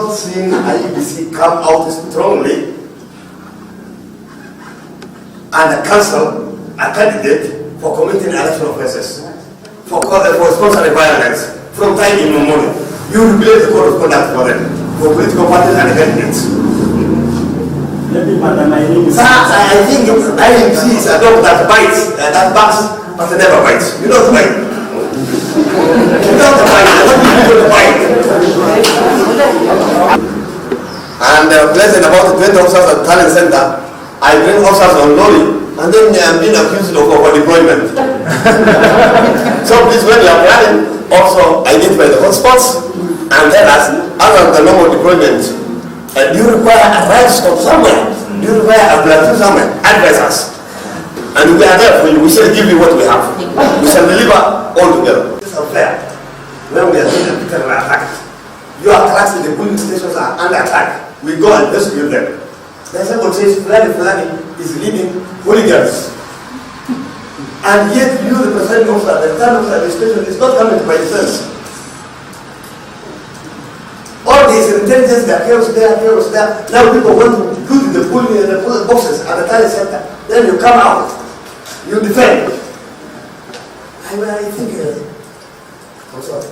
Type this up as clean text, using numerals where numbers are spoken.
not seen IEBC come out strongly and cancel a candidate for committing election offences, for sponsoring violence from time immemorial. You replace the code of conduct for them, for political parties and candidates. I think IEBC is a dog that bites, that barks, but never bites. You don't bite. You don't bite. I want you to bite. And less than about 20 officers at talent center, I bring officers on lorry, and then I'm being accused of over-deployment. So please, when you are planning, also identify the hotspots and tell us, other than the normal deployment, do you require a ride stop somewhere? Do you require a platoon somewhere? Advise us. And we are there for you. We shall give you what we have. We shall deliver all together. This is unfair. When we are doing a terror attack, your attacks in the polling stations are under attack. We go and rescue them. Then someone says, Fulani is leading hooligans. And yet you, the presiding officer, the third officer of the station, is not coming by itself. All these intelligence, there, chaos there. Now people want to do the polling and the boxes at the talent center. Then you come out, you defend. I think, I'm sorry.